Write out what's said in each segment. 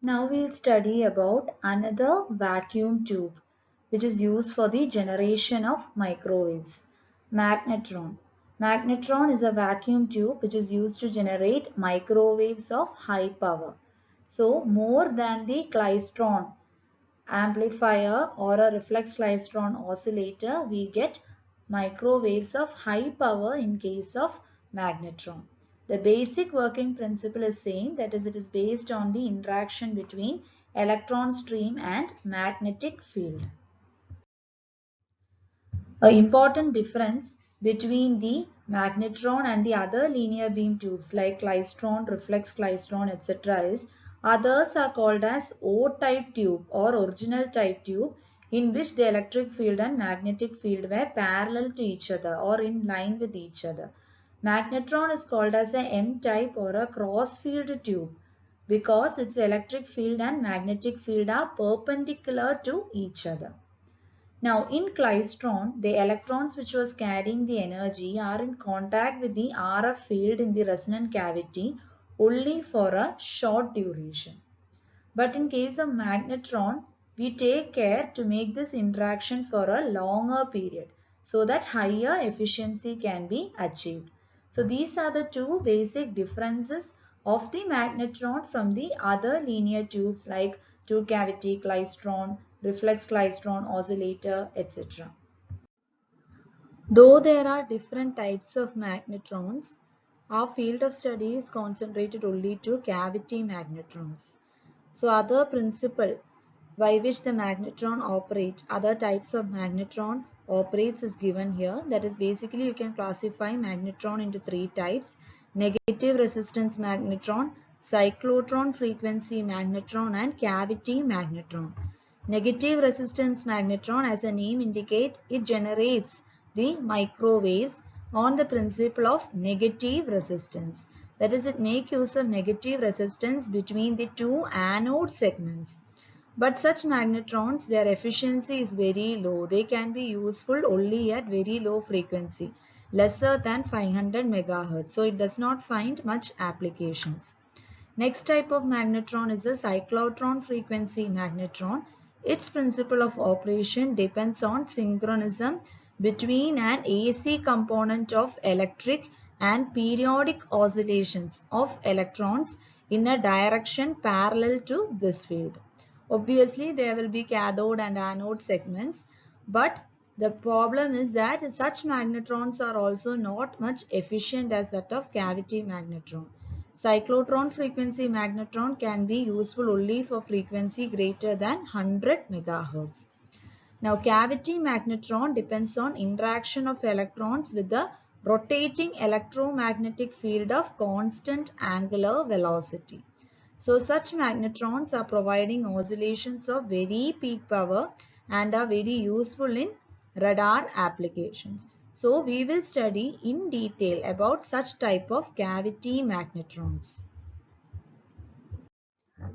Now we'll study about another vacuum tube which is used for the generation of microwaves. Magnetron. Magnetron is a vacuum tube which is used to generate microwaves of high power. So more than the klystron amplifier or a reflex klystron oscillator, we get microwaves of high power in case of magnetron. The basic working principle is same, that is, it is based on the interaction between electron stream and magnetic field. An important difference between the magnetron and the other linear beam tubes like klystron, reflex klystron, etc. is others are called as O-type tube or original type tube, in which the electric field and magnetic field were parallel to each other or in line with each other. Magnetron is called as a M-type or a cross-field tube because its electric field and magnetic field are perpendicular to each other. Now in klystron, the electrons which was carrying the energy are in contact with the RF field in the resonant cavity only for a short duration. But in case of magnetron, we take care to make this interaction for a longer period so that higher efficiency can be achieved. So these are the two basic differences of the magnetron from the other linear tubes like two cavity klystron, reflex klystron oscillator, etc. Though there are different types of magnetrons, our field of study is concentrated only to cavity magnetrons. So other principle by which the magnetron operates, other types of magnetron operates is given here. That is, basically you can classify magnetron into three types: negative resistance magnetron, cyclotron frequency magnetron, and cavity magnetron. Negative resistance magnetron, as the name indicates, it generates the microwaves on the principle of negative resistance. That is, it makes use of negative resistance between the two anode segments. But such magnetrons, their efficiency is very low. They can be useful only at very low frequency, lesser than 500 MHz. So it does not find much applications. Next type of magnetron is a cyclotron frequency magnetron. Its principle of operation depends on synchronism between an AC component of electric and periodic oscillations of electrons in a direction parallel to this field. Obviously, there will be cathode and anode segments, but the problem is that such magnetrons are also not much efficient as that of cavity magnetron. Cyclotron frequency magnetron can be useful only for frequency greater than 100 MHz. Now, cavity magnetron depends on interaction of electrons with the rotating electromagnetic field of constant angular velocity. So, such magnetrons are providing oscillations of very peak power and are very useful in radar applications. So, we will study in detail about such type of cavity magnetrons.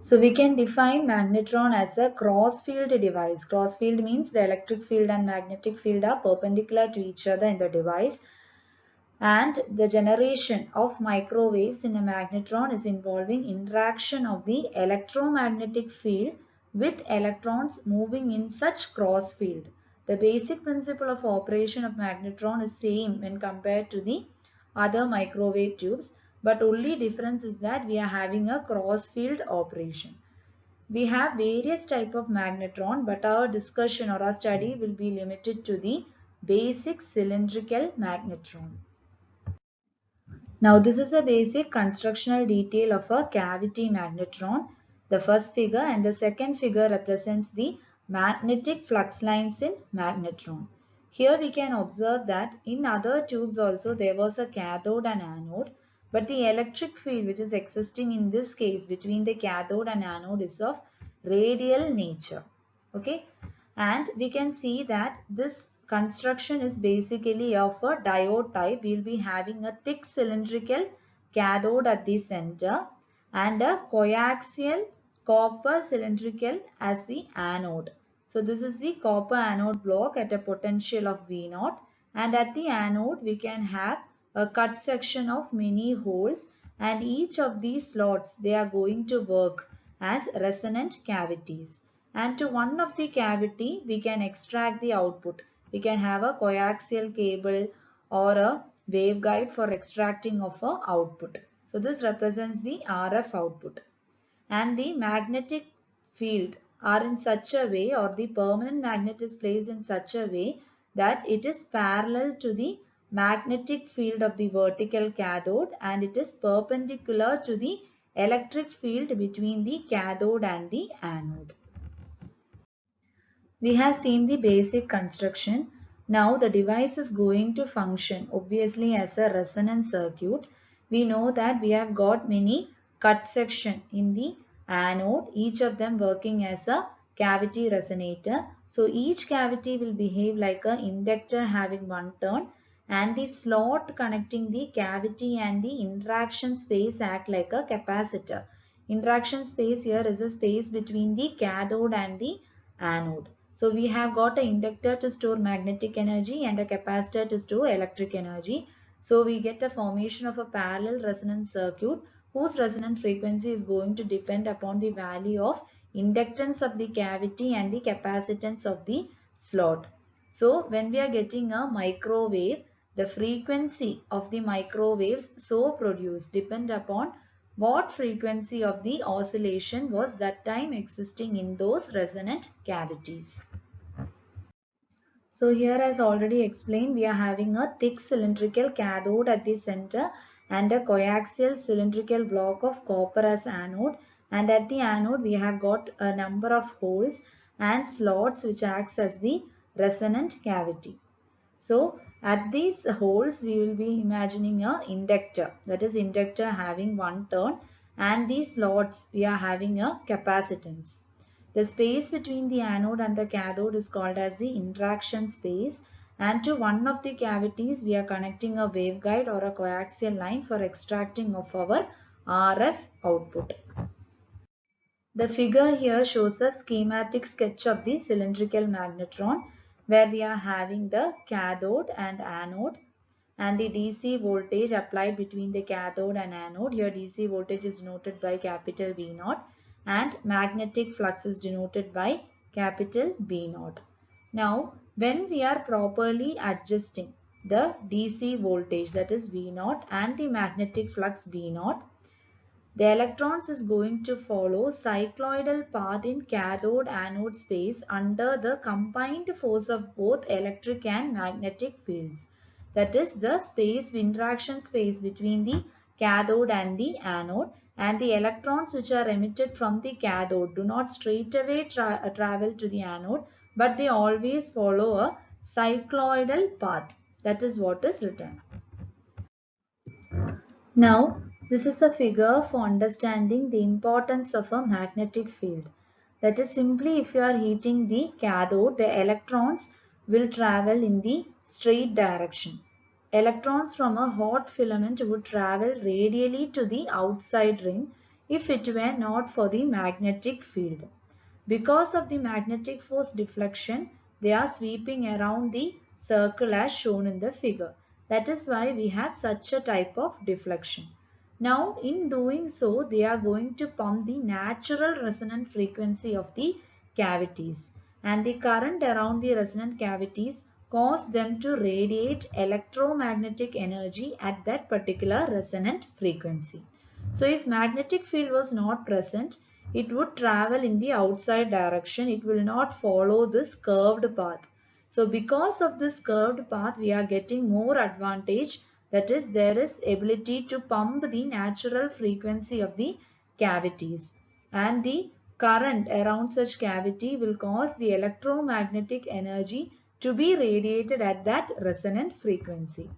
So we can define magnetron as a cross-field device. Cross-field means the electric field and magnetic field are perpendicular to each other in the device, and the generation of microwaves in a magnetron is involving interaction of the electromagnetic field with electrons moving in such cross field. The basic principle of operation of magnetron is same when compared to the other microwave tubes, but only difference is that we are having a cross field operation. We have various type of magnetron, but our discussion or our study will be limited to the basic cylindrical magnetron. Now this is a basic constructional detail of a cavity magnetron. The first figure and the second figure represents the magnetic flux lines in magnetron. Here we can observe that in other tubes also there was a cathode and anode, but the electric field which is existing in this case between the cathode and anode is of radial nature. Okay, and we can see that this construction is basically of a diode type. We will be having a thick cylindrical cathode at the center and a coaxial copper cylindrical as the anode. So this is the copper anode block at a potential of V0, and at the anode we can have a cut section of many holes, and each of these slots they are going to work as resonant cavities. And to one of the cavity we can extract the output. We can have a coaxial cable or a waveguide for extracting of a output. So this represents the RF output. And the magnetic field are in such a way, or the permanent magnet is placed in such a way that it is parallel to the magnetic field of the vertical cathode and it is perpendicular to the electric field between the cathode and the anode. We have seen the basic construction. Now the device is going to function obviously as a resonance circuit. We know that we have got many cut section in the anode, each of them working as a cavity resonator. So each cavity will behave like an inductor having one turn, and the slot connecting the cavity and the interaction space act like a capacitor. Interaction space here is a space between the cathode and the anode. So we have got an inductor to store magnetic energy and a capacitor to store electric energy. So we get a formation of a parallel resonance circuit whose resonant frequency is going to depend upon the value of inductance of the cavity and the capacitance of the slot. So when we are getting a microwave, the frequency of the microwaves so produced depend upon what frequency of the oscillation was that time existing in those resonant cavities. So here as already explained, we are having a thick cylindrical cathode at the center and a coaxial cylindrical block of copper as anode, and at the anode we have got a number of holes and slots which acts as the resonant cavity. So at these holes we will be imagining a inductor, that is inductor having one turn, and these slots we are having a capacitance. The space between the anode and the cathode is called as the interaction space, and to one of the cavities we are connecting a waveguide or a coaxial line for extracting of our RF output. The figure here shows a schematic sketch of the cylindrical magnetron where we are having the cathode and anode and the DC voltage applied between the cathode and anode. Here DC voltage is denoted by capital V naught and magnetic flux is denoted by capital B naught. Now when we are properly adjusting the DC voltage, that is V naught, and the magnetic flux B naught, the electrons is going to follow cycloidal path in cathode anode space under the combined force of both electric and magnetic fields. That is the space interaction space between the cathode and the anode, and the electrons which are emitted from the cathode do not straightaway travel to the anode, but they always follow a cycloidal path. That is what is written. Now, this is a figure for understanding the importance of a magnetic field. That is simply if you are heating the cathode, the electrons will travel in the straight direction. Electrons from a hot filament would travel radially to the outside ring if it were not for the magnetic field. Because of the magnetic force deflection, they are sweeping around the circle as shown in the figure. That is why we have such a type of deflection. Now, in doing so, they are going to pump the natural resonant frequency of the cavities, and the current around the resonant cavities cause them to radiate electromagnetic energy at that particular resonant frequency. So, if magnetic field was not present, it would travel in the outside direction. It will not follow this curved path. So because of this curved path, we are getting more advantage. That is, there is ability to pump the natural frequency of the cavities, and the current around such cavity will cause the electromagnetic energy to be radiated at that resonant frequency.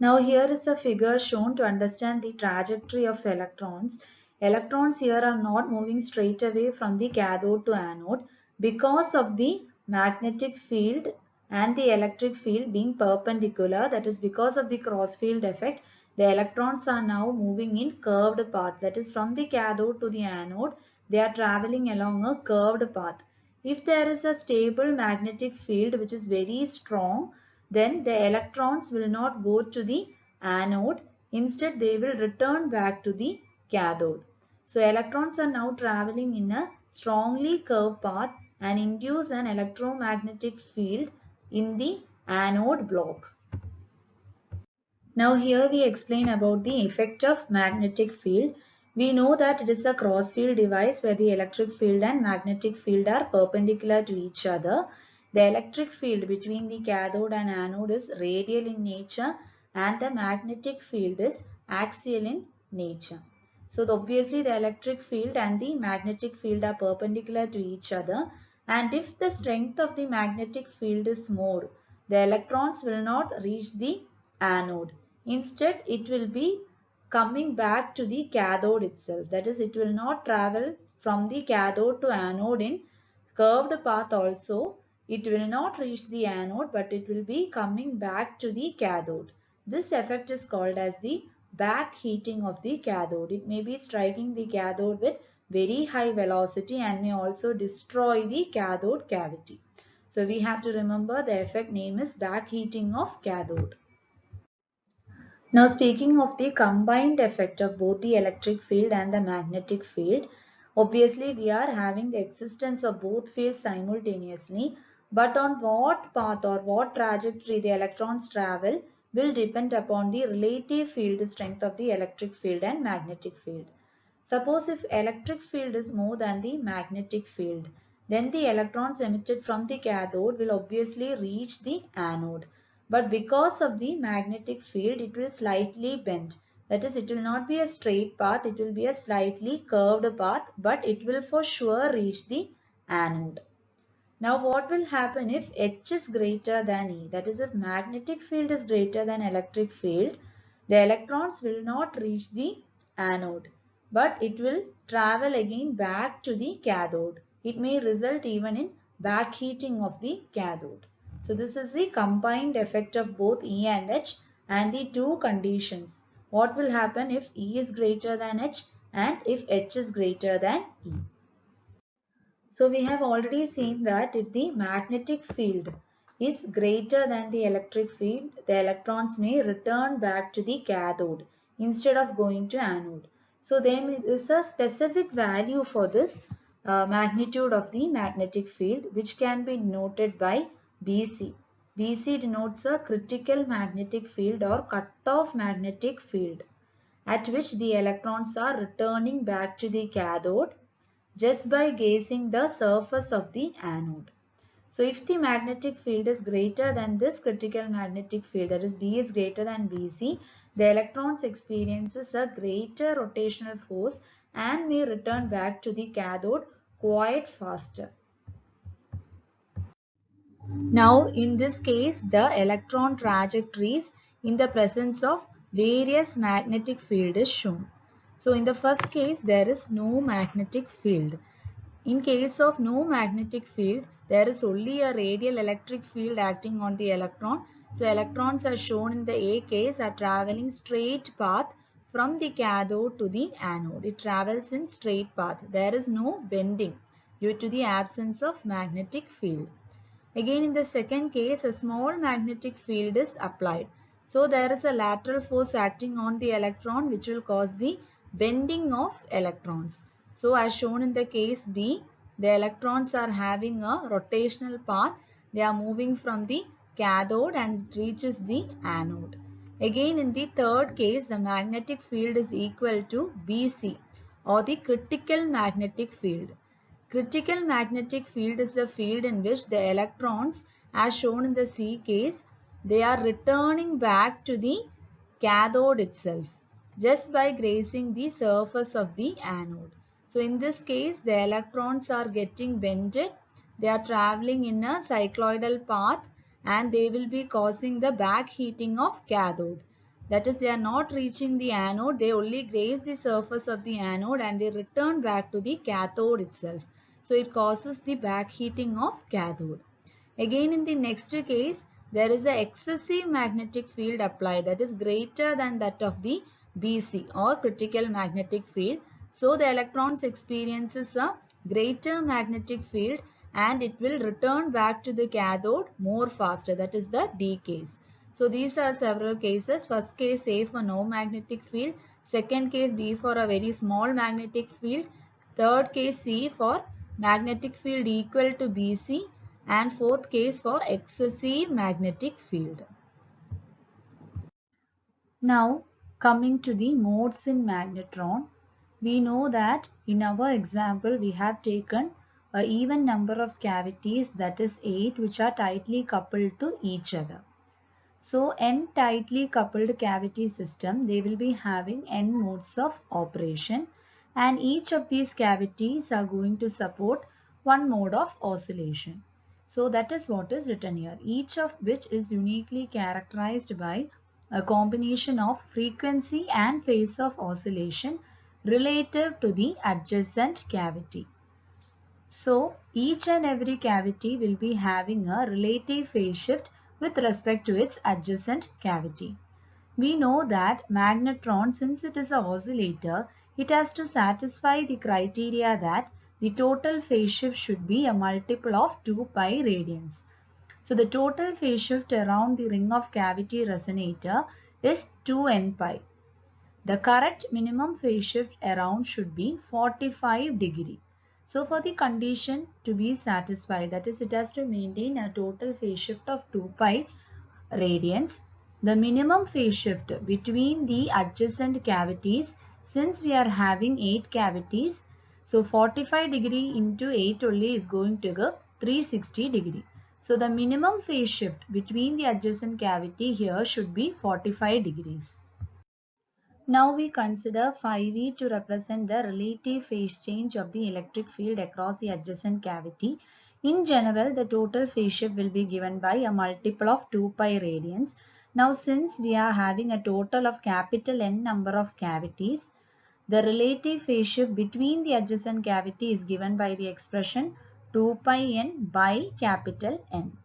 Now here is a figure shown to understand the trajectory of electrons. Electrons here are not moving straight away from the cathode to anode because of the magnetic field and the electric field being perpendicular. That is because of the cross field effect. The electrons are now moving in curved path. That is from the cathode to the anode. They are traveling along a curved path. If there is a stable magnetic field which is very strong, then the electrons will not go to the anode. Instead, they will return back to the cathode. So electrons are now traveling in a strongly curved path and induce an electromagnetic field in the anode block. Now here we explain about the effect of magnetic field. We know that it is a cross field device where the electric field and magnetic field are perpendicular to each other. The electric field between the cathode and anode is radial in nature and the magnetic field is axial in nature. So obviously the electric field and the magnetic field are perpendicular to each other, and if the strength of the magnetic field is more, the electrons will not reach the anode. Instead, it will be coming back to the cathode itself. That is, it will not travel from the cathode to anode in curved path also. It will not reach the anode, but it will be coming back to the cathode. This effect is called as the back heating of the cathode. It may be striking the cathode with very high velocity and may also destroy the cathode cavity. So we have to remember the effect name is back heating of cathode. Now speaking of the combined effect of both the electric field and the magnetic field, obviously we are having the existence of both fields simultaneously, but on what path or what trajectory the electrons travel will depend upon the relative field strength of the electric field and magnetic field. Suppose if electric field is more than the magnetic field, then the electrons emitted from the cathode will obviously reach the anode. But because of the magnetic field, it will slightly bend. That is, it will not be a straight path, it will be a slightly curved path, but it will for sure reach the anode. Now what will happen if H is greater than E? That is, if magnetic field is greater than electric field, the electrons will not reach the anode, but it will travel again back to the cathode. It may result even in back heating of the cathode. So this is the combined effect of both E and H and the two conditions. What will happen if E is greater than H and if H is greater than E? So we have already seen that if the magnetic field is greater than the electric field, the electrons may return back to the cathode instead of going to anode. So there is a specific value for this magnitude of the magnetic field, which can be noted by BC. BC denotes a critical magnetic field or cut-off magnetic field, at which the electrons are returning back to the cathode just by gazing the surface of the anode. So if the magnetic field is greater than this critical magnetic field, that is B is greater than BC, the electrons experiences a greater rotational force and may return back to the cathode quite faster. Now in this case, the electron trajectories in the presence of various magnetic field is shown. So in the first case, there is no magnetic field. In case of no magnetic field, there is only a radial electric field acting on the electron. So electrons are shown in the A case are traveling straight path from the cathode to the anode. It travels in straight path. There is no bending due to the absence of magnetic field. Again in the second case, a small magnetic field is applied. So there is a lateral force acting on the electron which will cause the bending of electrons. So as shown in the case B, the electrons are having a rotational path. They are moving from the cathode and reaches the anode. Again in the third case, the magnetic field is equal to BC or the critical magnetic field. Critical magnetic field is the field in which the electrons, as shown in the C case, they are returning back to the cathode itself just by grazing the surface of the anode. So in this case, the electrons are getting bended. They are traveling in a cycloidal path and they will be causing the back heating of cathode. That is, they are not reaching the anode, they only graze the surface of the anode and they return back to the cathode itself. So it causes the back heating of cathode. Again in the next case, there is an excessive magnetic field applied that is greater than that of the BC or critical magnetic field. So the electrons experiences a greater magnetic field and it will return back to the cathode more faster. That is the D case. So these are several cases. First case A for no magnetic field. Second case B for a very small magnetic field. Third case C for magnetic field equal to BC. And fourth case for excessive magnetic field. Now coming to the modes in magnetron, we know that in our example we have taken a even number of cavities, that is 8, which are tightly coupled to each other. So n tightly coupled cavity system, they will be having n modes of operation, and each of these cavities are going to support one mode of oscillation. So that is what is written here, each of which is uniquely characterized by a combination of frequency and phase of oscillation relative to the adjacent cavity. So each and every cavity will be having a relative phase shift with respect to its adjacent cavity. We know that magnetron, since it is an oscillator, it has to satisfy the criteria that the total phase shift should be a multiple of 2 pi radians. So the total phase shift around the ring of cavity resonator is 2n pi. The correct minimum phase shift around should be 45 degree. So for the condition to be satisfied, that is, it has to maintain a total phase shift of 2 pi radians, the minimum phase shift between the adjacent cavities, since we are having 8 cavities, so 45 degree into 8 only is going to go 360 degree. So the minimum phase shift between the adjacent cavity here should be 45 degrees. Now we consider phi v to represent the relative phase change of the electric field across the adjacent cavity. In general, the total phase shift will be given by a multiple of 2 pi radians. Now since we are having a total of capital N number of cavities, the relative phase shift between the adjacent cavity is given by the expression 2 pi n by capital N.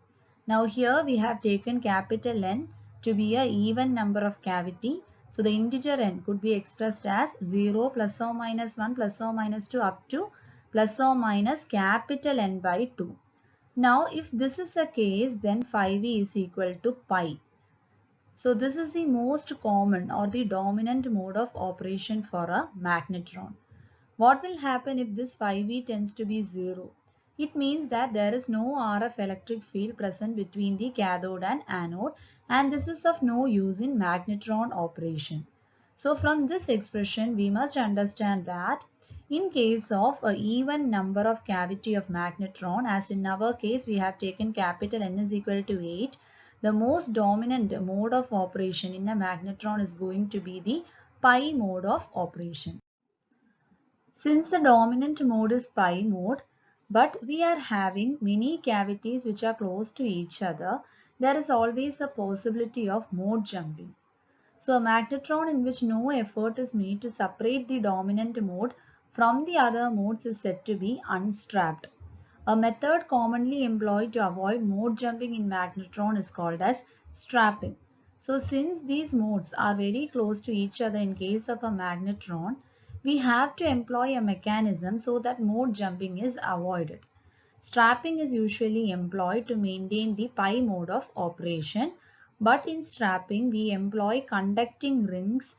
Now here we have taken capital N to be a even number of cavity. So the integer n could be expressed as 0 plus or minus 1 plus or minus 2 up to plus or minus capital N by 2. Now if this is a case, then phi v is equal to pi. So this is the most common or the dominant mode of operation for a magnetron. What will happen if this phi v tends to be 0? It means that there is no RF electric field present between the cathode and anode, and this is of no use in magnetron operation. So from this expression we must understand that in case of an even number of cavity of magnetron, as in our case we have taken capital N is equal to 8, the most dominant mode of operation in a magnetron is going to be the pi mode of operation. Since the dominant mode is pi mode, but we are having many cavities which are close to each other, there is always a possibility of mode jumping. So a magnetron in which no effort is made to separate the dominant mode from the other modes is said to be unstrapped. A method commonly employed to avoid mode jumping in magnetron is called as strapping. So since these modes are very close to each other in case of a magnetron, we have to employ a mechanism so that mode jumping is avoided. Strapping is usually employed to maintain the pi mode of operation, but in strapping we employ conducting rings,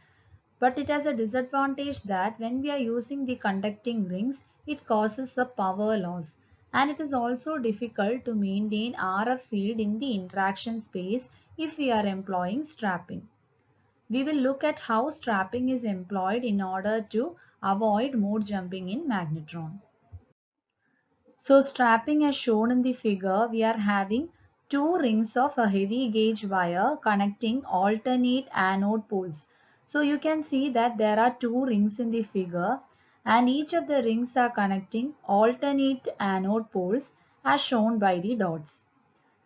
but it has a disadvantage that when we are using the conducting rings, it causes a power loss, and it is also difficult to maintain RF field in the interaction space if we are employing strapping. We will look at how strapping is employed in order to avoid mode jumping in magnetron. So strapping as shown in the figure, we are having two rings of a heavy gauge wire connecting alternate anode poles. So you can see that there are two rings in the figure, and each of the rings are connecting alternate anode poles as shown by the dots.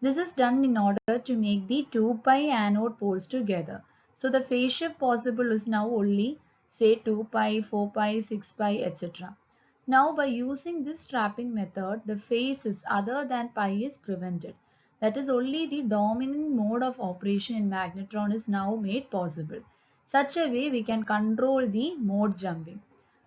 This is done in order to make the 2 pi anode poles together. So the phase shift possible is now only say 2 pi, 4 pi, 6 pi, etc. Now by using this strapping method, the phases other than pi is prevented. That is, only the dominant mode of operation in magnetron is now made possible. Such a way we can control the mode jumping.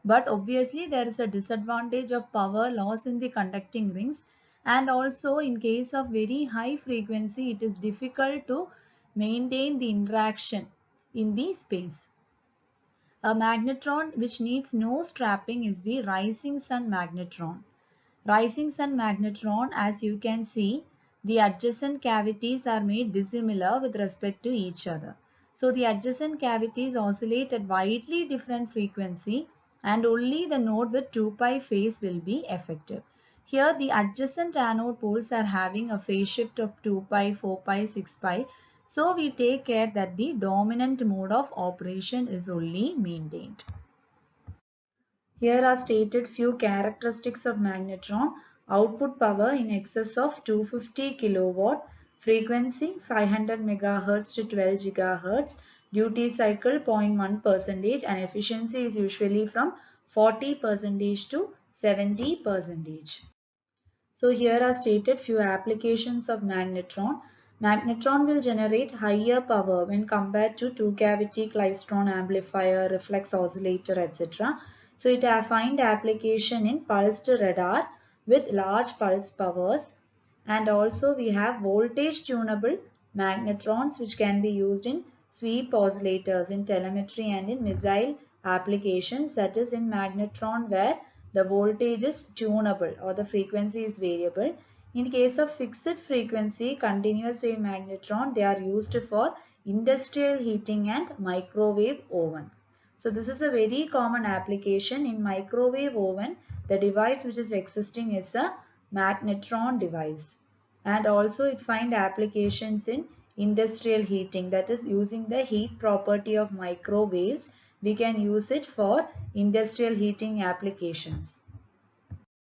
But obviously there is a disadvantage of power loss in the conducting rings, and also in case of very high frequency it is difficult to maintain the interaction in the space. A magnetron which needs no strapping is the rising sun magnetron. Rising sun magnetron, as you can see, the adjacent cavities are made dissimilar with respect to each other. So the adjacent cavities oscillate at widely different frequency and only the node with 2 pi phase will be effective. Here the adjacent anode poles are having a phase shift of 2 pi, 4 pi, 6 pi. So we take care that the dominant mode of operation is only maintained. Here are stated few characteristics of magnetron. Output power in excess of 250 kilowatt, frequency 500 megahertz to 12 gigahertz, duty cycle 0.1% and efficiency is usually from 40% to 70%. So here are stated few applications of magnetron. Magnetron will generate higher power when compared to two-cavity klystron amplifier, reflex oscillator, etc. So it find application in pulsed radar with large pulse powers, and also we have voltage tunable magnetrons which can be used in sweep oscillators, in telemetry and in missile applications, that is in magnetron where the voltage is tunable or the frequency is variable. In case of fixed frequency continuous wave magnetron, they are used for industrial heating and microwave oven. So this is a very common application. In microwave oven, the device which is existing is a magnetron device. And also it find applications in industrial heating, that is using the heat property of microwaves. We can use it for industrial heating applications.